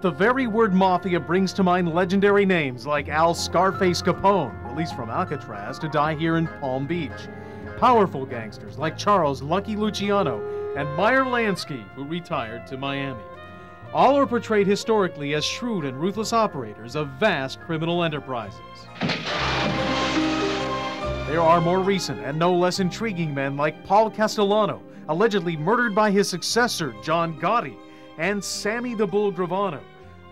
The very word mafia brings to mind legendary names like Al Scarface Capone, released from Alcatraz to die here in Palm Beach. Powerful gangsters like Charles Lucky Luciano and Meyer Lansky, who retired to Miami. All are portrayed historically as shrewd and ruthless operators of vast criminal enterprises. There are more recent and no less intriguing men like Paul Castellano, allegedly murdered by his successor, John Gotti, and Sammy the Bull Gravano,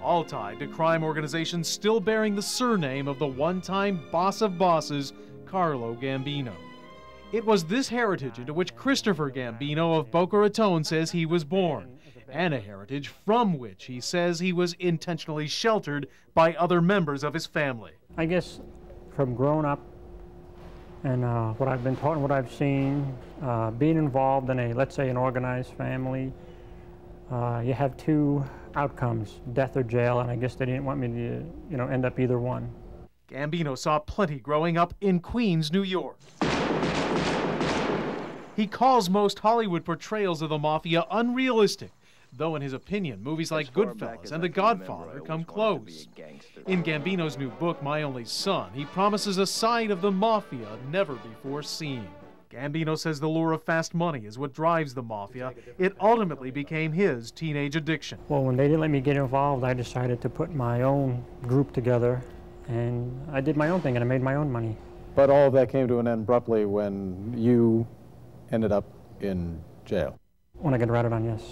all tied to crime organizations still bearing the surname of the one-time boss of bosses, Carlo Gambino. It was this heritage into which Christopher Gambino of Boca Raton says he was born, and a heritage from which he says he was intentionally sheltered by other members of his family. I guess from growing up and what I've been taught and what I've seen, being involved in let's say, an organized family, you have two outcomes, death or jail, and I guess they didn't want me to, end up either one. Gambino saw plenty growing up in Queens, New York. He calls most Hollywood portrayals of the mafia unrealistic, though in his opinion, movies like Goodfellas and The Godfather come close. In Gambino's new book, My Only Son, he promises a side of the mafia never before seen. Gambino says the lure of fast money is what drives the mafia. It ultimately became his teenage addiction. Well, when they didn't let me get involved, I decided to put my own group together, and I did my own thing, and I made my own money. But all of that came to an end abruptly when you ended up in jail. When I got ratted on, yes.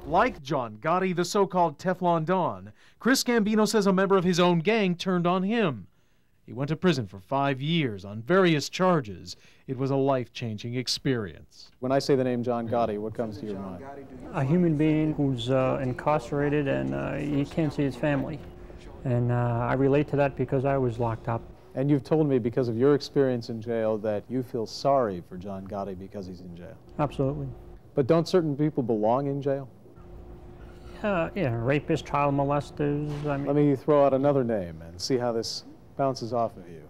Like John Gotti, the so-called Teflon Don, Chris Gambino says a member of his own gang turned on him. He went to prison for 5 years on various charges. It was a life-changing experience. When I say the name John Gotti, what comes to your mind? A human being who's incarcerated and he can't see his family. And I relate to that because I was locked up. And you've told me, because of your experience in jail, that you feel sorry for John Gotti because he's in jail. Absolutely. But don't certain people belong in jail? Yeah, rapists, child molesters. Let me throw out another name and see how this bounces off of you.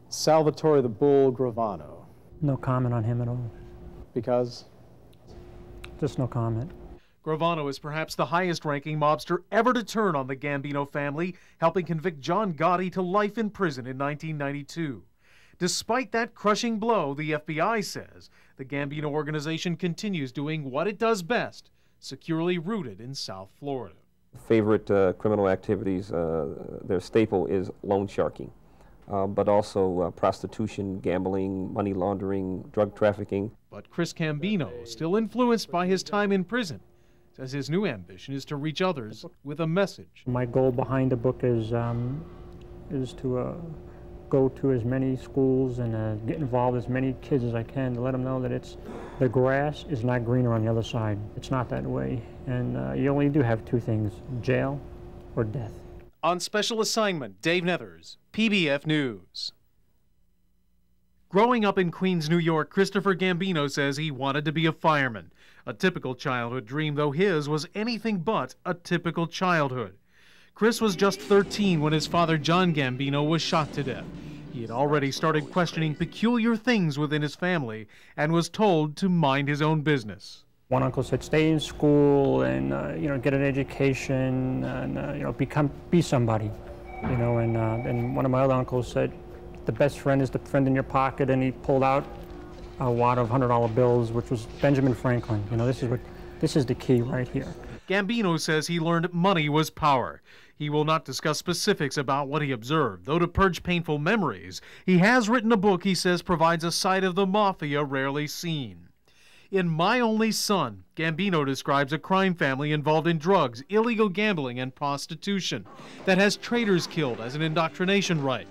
Salvatore the Bull Gravano. No comment on him at all. Because? Just no comment. Gravano is perhaps the highest-ranking mobster ever to turn on the Gambino family, helping convict John Gotti to life in prison in 1992. Despite that crushing blow, the FBI says the Gambino organization continues doing what it does best, securely rooted in South Florida. Favorite criminal activities, their staple is loan sharking, but also prostitution, gambling, money laundering, drug trafficking. But Chris Gambino, still influenced by his time in prison, says his new ambition is to reach others with a message. My goal behind the book is to go to as many schools and get involved as many kids as I can to let them know that the grass is not greener on the other side. It's not that way. And you only do have two things, jail or death. On special assignment, Dave Nethers, PBF News. Growing up in Queens, New York, Christopher Gambino says he wanted to be a fireman. A typical childhood dream, though his was anything but a typical childhood. Chris was just 13 when his father, John Gambino, was shot to death. He had already started questioning peculiar things within his family and was told to mind his own business. One uncle said, stay in school and get an education and be somebody. And one of my other uncles said, the best friend is the friend in your pocket, and he pulled out a wad of $100 bills, which was Benjamin Franklin. This is the key right here. Gambino says he learned money was power. He will not discuss specifics about what he observed, though to purge painful memories, he has written a book he says provides a side of the mafia rarely seen. In My Only Son, Gambino describes a crime family involved in drugs, illegal gambling, and prostitution that has traitors killed as an indoctrination rite.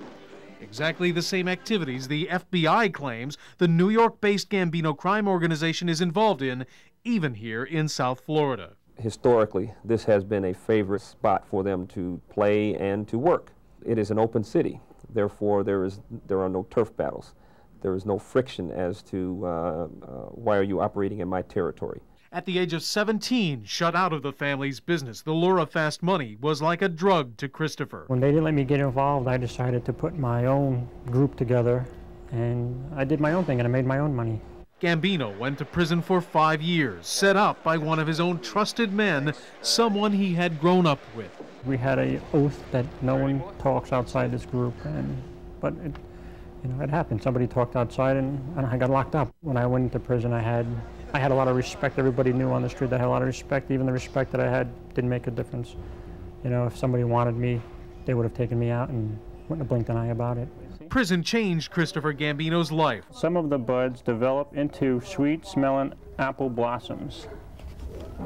Exactly the same activities the FBI claims the New York-based Gambino crime organization is involved in, even here in South Florida. Historically, this has been a favorite spot for them to play and to work. It is an open city, therefore there are no turf battles. There is no friction as to why are you operating in my territory. At the age of 17, shut out of the family's business, the lure of fast money was like a drug to Christopher. When they didn't let me get involved, I decided to put my own group together, and I did my own thing, and I made my own money. Gambino went to prison for 5 years, set up by one of his own trusted men, someone he had grown up with. We had an oath that no one talks outside this group, but it happened. Somebody talked outside, and I got locked up. When I went into prison, I had a lot of respect. Everybody knew on the street that I had a lot of respect. Even the respect that I had didn't make a difference. If somebody wanted me, they would have taken me out and wouldn't have blinked an eye about it. Prison changed Christopher Gambino's life. Some of the buds develop into sweet-smelling apple blossoms.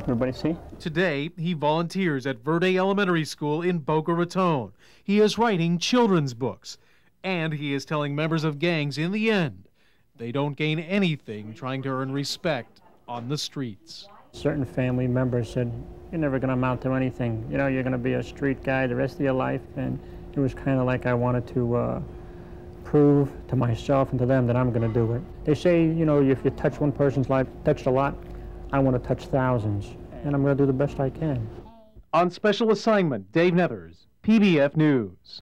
Everybody see? Today, he volunteers at Verde Elementary School in Boca Raton. He is writing children's books, and he is telling members of gangs in the end, they don't gain anything trying to earn respect on the streets. Certain family members said, "You're never going to amount to anything. You're going to be a street guy the rest of your life." And it was kind of like I wanted to prove to myself and to them that I'm going to do it. They say, if you touch one person's life, touched a lot, I want to touch thousands, and I'm going to do the best I can. On special assignment, Dave Nethers, PBF News.